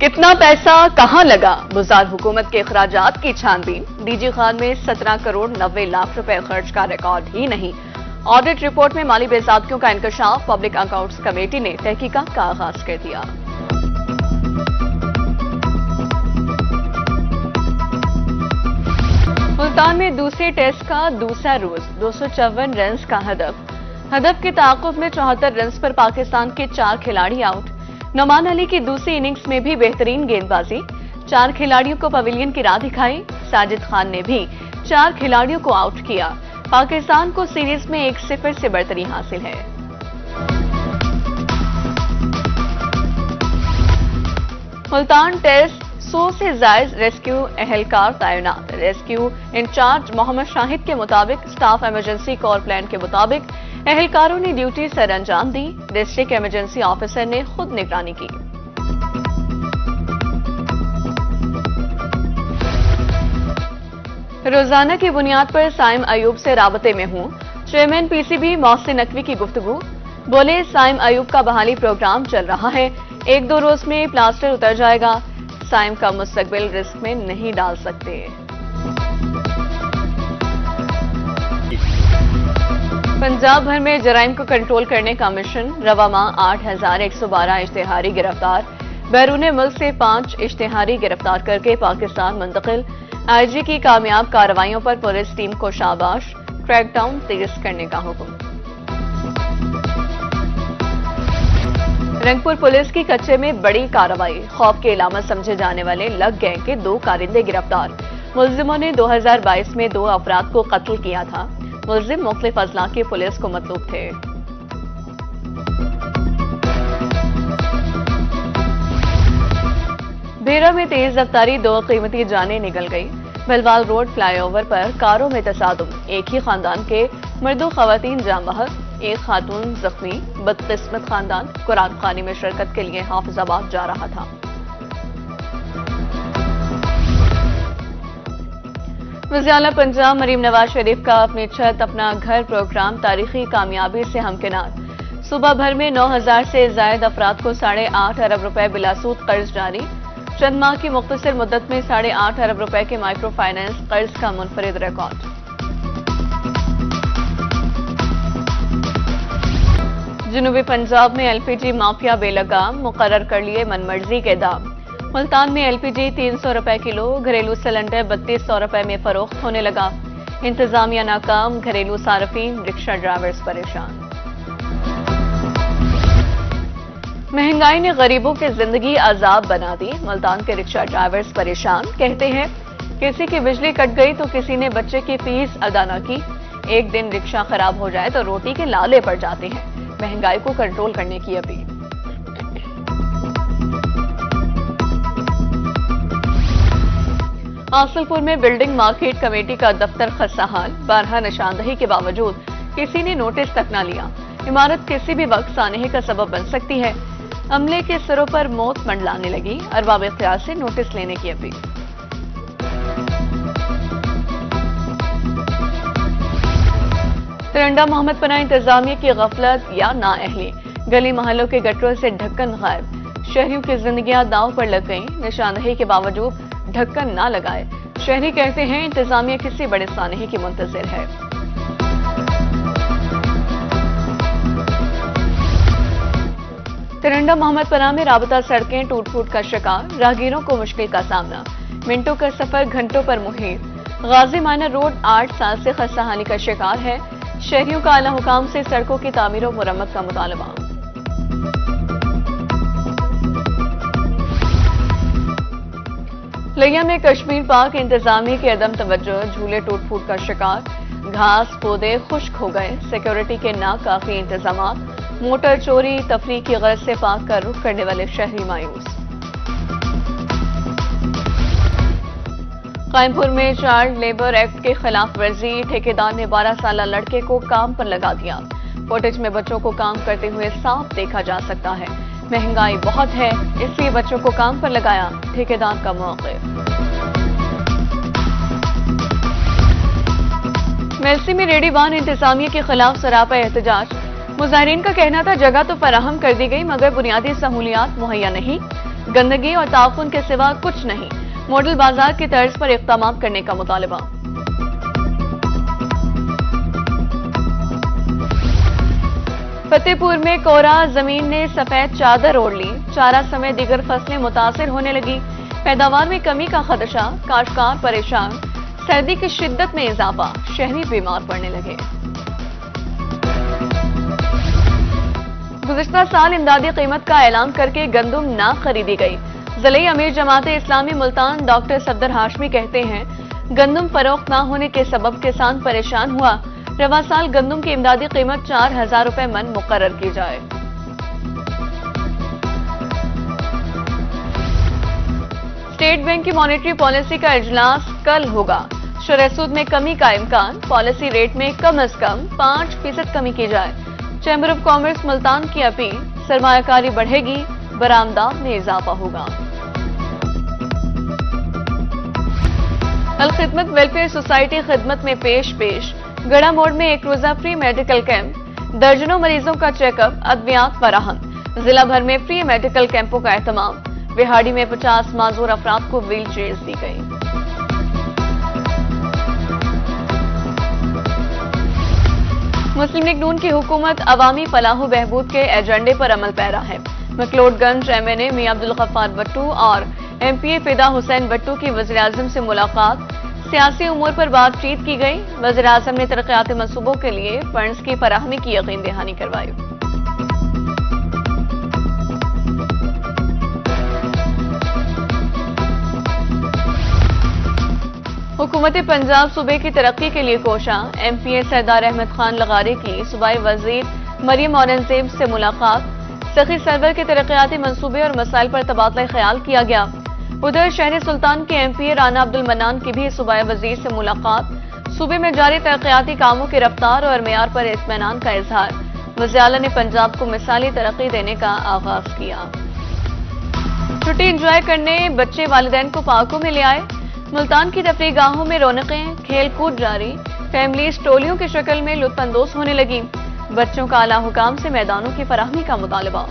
कितना पैसा कहां लगा, बुज़दार हुकूमत के अखराजात की छानबीन। डीजी खान में 17 करोड़ 90 लाख रुपए खर्च का रिकॉर्ड ही नहीं। ऑडिट रिपोर्ट में माली बेज़ादियों का इंकशाफ। पब्लिक अकाउंट्स कमेटी ने तहकीकात का आगाज कर दिया। मुल्तान में दूसरे टेस्ट का दूसरा रोज 254 रन का हदफ के ताक़ुब में 74 रन पर पाकिस्तान के 4 खिलाड़ी आउट। नोमान अली की दूसरी इनिंग्स में भी बेहतरीन गेंदबाजी, 4 खिलाड़ियों को पवेलियन की राह दिखाई। साजिद खान ने भी 4 खिलाड़ियों को आउट किया। पाकिस्तान को सीरीज में 1-0 से बढ़तरी हासिल है। मुल्तान टेस्ट 100 से जायद रेस्क्यू एहलकार तैनात। रेस्क्यू इंचार्ज मोहम्मद शाहिद के मुताबिक स्टाफ इमरजेंसी कॉल प्लान के मुताबिक एहलकारों ने ड्यूटी सर अंजाम दी। डिस्ट्रिक्ट इमरजेंसी ऑफिसर ने खुद निगरानी की। रोजाना की बुनियाद पर साइम अयूब से राबते में हूं। चेयरमैन पीसीबी मोहसिन नकवी की गुफ्तगू। बोले, साइम अयूब का बहाली प्रोग्राम चल रहा है, 1-2 रोज में प्लास्टर उतर जाएगा। साइम का मुस्तकबिल रिस्क में नहीं डाल सकते। पंजाब भर में जराइम को कंट्रोल करने का मिशन। रवा माह 8112 इश्तेहारी गिरफ्तार। बैरून मुल्क से 5 इश्तेहारी गिरफ्तार करके पाकिस्तान मुंतकिल। आईजी की कामयाब कार्रवाइयों पर पुलिस टीम को शाबाश। क्रैकडाउन तेज करने का हुक्म। रंगपुर पुलिस की कच्चे में बड़ी कार्रवाई। खौफ के इलामत समझे जाने वाले लग गैंग के 2 कारिंदे गिरफ्तार। मुलजिमों ने 2022 में 2 अफराद को कत्ल किया था। मुलजिम मुख्तलिफ अजला की पुलिस को मतलूब थे। बेरा में तेज रफ्तारी, 2 कीमती जानें निकल गई। बलवाल रोड फ्लाईओवर पर कारों में तसादुम। एक ही खानदान के मर्दों खवातीन जाम बहक, एक खातून जख्मी। बदकिस्मत खानदान कुरान खानी में शिरकत के लिए हाफिजाबाद जा रहा था। वज़ीर-ए-आला पंजाब मरीम नवाज शरीफ का अपनी छत अपना घर प्रोग्राम तारीखी कामयाबी से हमकिनार। सूबा भर में 9000 से जायद अफराद को 8.5 अरब रुपए बिलासूद कर्ज जारी। चंद माह की मुख्तसर मुद्दत में 8.5 अरब रुपए के माइक्रो फाइनेंस कर्ज का मुनफरिद रिकॉर्ड। जनूबी पंजाब में एलपीजी माफिया बेलगाम, मुकर्रर कर लिए मनमर्जी के दाम। मुल्तान में एलपीजी 300 रुपए किलो, घरेलू सिलेंडर 3200 रुपए में फरोख्त होने लगा। इंतजामिया नाकाम, घरेलू सार्फिन, रिक्शा ड्राइवर्स परेशान। महंगाई ने गरीबों की जिंदगी अजाब बना दी। मुल्तान के रिक्शा ड्राइवर्स परेशान। कहते हैं, किसी की बिजली कट गई तो किसी ने बच्चे की फीस अदा न की। एक दिन रिक्शा खराब हो जाए तो रोटी के लाले पड़ जाते हैं। महंगाई को कंट्रोल करने की अपील। हासिलपुर में बिल्डिंग मार्केट कमेटी का दफ्तर खस्ताहाल। 12 निशानदही के बावजूद किसी ने नोटिस तक न लिया। इमारत किसी भी वक्त सानहे का सबब बन सकती है। अमले के सिरों पर मौत मंडलाने लगी। अरबाब इख्तियार से नोटिस लेने की अपील। तिरंडा मोहम्मद पना इंतजामिया की गफलत या नाअहली। गली महलों के गटरों से ढक्कन गायब। शहरियों की जिंदगियां दांव पर लग गईं। निशानदही के बावजूद ढक्कन ना लगाए। शहरी कहते हैं, इंतजामिया किसी बड़े सानहे की मुंतजिर है। तिरंडा मोहम्मद पना में राबता सड़कें टूट फूट का शिकार। राहगीरों को मुश्किल का सामना। मिनटों का सफर घंटों पर मुहित। गाजी माइनर रोड 8 साल से खस्ताहाली का शिकार है। शहरियों का आला हुकाम से सड़कों की तामीर और मुरम्मत का मुतालबा। लिया में कश्मीर पाक इंतजामिया की अदम तवज्जो। झूले टूट फूट का शिकार। घास पौधे खुश्क हो गए। सिक्योरिटी के नाकाफी इंतजाम। मोटर चोरी तफरीह की गर्ज से पाक का रुख करने वाले शहरी मायूस। कायमपुर में चाइल्ड लेबर एक्ट के खिलाफ वर्जी। ठेकेदार ने 12 साल लड़के को काम पर लगा दिया। फुटेज में बच्चों को काम करते हुए साफ देखा जा सकता है। महंगाई बहुत है, इसलिए बच्चों को काम पर लगाया। ठेकेदार का मौक़िफ़। मेलसी में रेडी बान इंतजामिया के खिलाफ सरापा एहतजाज। मुजाहिरीन का कहना था, जगह तो फराहम कर दी गई मगर बुनियादी सहूलियात मुहैया नहीं। गंदगी और ताउन के सिवा कुछ नहीं, मॉडल बाजार की तर्ज पर इक़दाम करने का मुतालबा। फतेहपुर में कोहरा जमीन ने सफेद चादर ओढ़ ली, चारा समेत दीगर फसलें मुतासिर होने लगी, पैदावार में कमी का खदशा, काश्तकार परेशान, सर्दी की शिद्दत में इजाफा, शहरी बीमार पड़ने लगे। गुज़िश्ता साल इमदादी कीमत का ऐलान करके गंदुम ना खरीदी गई। ज़िले अमीर जमाते इस्लामी मुल्तान डॉक्टर सफदर हाशमी कहते हैं, गंदुम फरोख्त न होने के सबब किसान परेशान हुआ। रवा साल गंदुम की इमदादी कीमत 4000 रुपए मन मुकर्रर की जाए। स्टेट बैंक की मॉनेटरी पॉलिसी का इजलास कल होगा। शुरह सूद में कमी का इम्कान, पॉलिसी रेट में कम अज कम 5% कमी की जाए। चैम्बर ऑफ कॉमर्स मुल्तान की अपील, सरमायाकारी बढ़ेगी, बरामदात में इजाफा होगा। अल खिदमत वेलफेयर सोसाइटी खिदमत में पेश गड़ा मोड़ में एक रोजा फ्री मेडिकल कैंप, दर्जनों मरीजों का चेकअप, अद्वियात फराहम। जिला भर में फ्री मेडिकल कैंपों का एहतमाम। बिहाड़ी में 50 माजूर अफराद को व्हील चेयर्स दी गई। मुस्लिम लीग नून की हुकूमत अवामी फलाह बहबूद के एजेंडे पर अमल पैरा है। मकलोडगंज एमएनए मियां अब्दुल गफ्फार भट्टू और एमपीए फिदा हुसैन भट्टू की वज़ीर-ए-आज़म से मुलाकात, सियासी उमूर पर बातचीत की गई। वज़ीर-ए-आज़म ने तरक्याती मंसूबों के लिए फंड्स की फराहमी की यकीन दहानी करवाई। हुकूमत पंजाब सूबे की तरक्की के लिए कोशा, एमपीए सरदार अहमद खान लगारी की सूबाई वजीर मरियम औरंगजेब से मुलाकात, सखी सरवर के तरक्याती मंसूबे और मसाइल पर तबादला ख्याल किया गया। उधर शहर सुल्तान के एमपीए राना अब्दुल मन्नान की भी सूबाई वजीर से मुलाकात, सूबे में जारी तरक्याती कामों की रफ्तार और मेयार पर इत्मीनान का इजहार। वज़ीर आला ने पंजाब को मिसाली तरक्की देने का आगाज किया। छुट्टी एंजॉय करने बच्चे वालिदैन को पार्कों में ले आए। मुल्तान की तफरीह गाहों में रौनकें, खेल कूद जारी, फैमिलीज टोलियों की शक्ल में लुत्फानंदोज होने लगी। बच्चों का आला हुकाम से मैदानों की फराहमी का मुतालबा।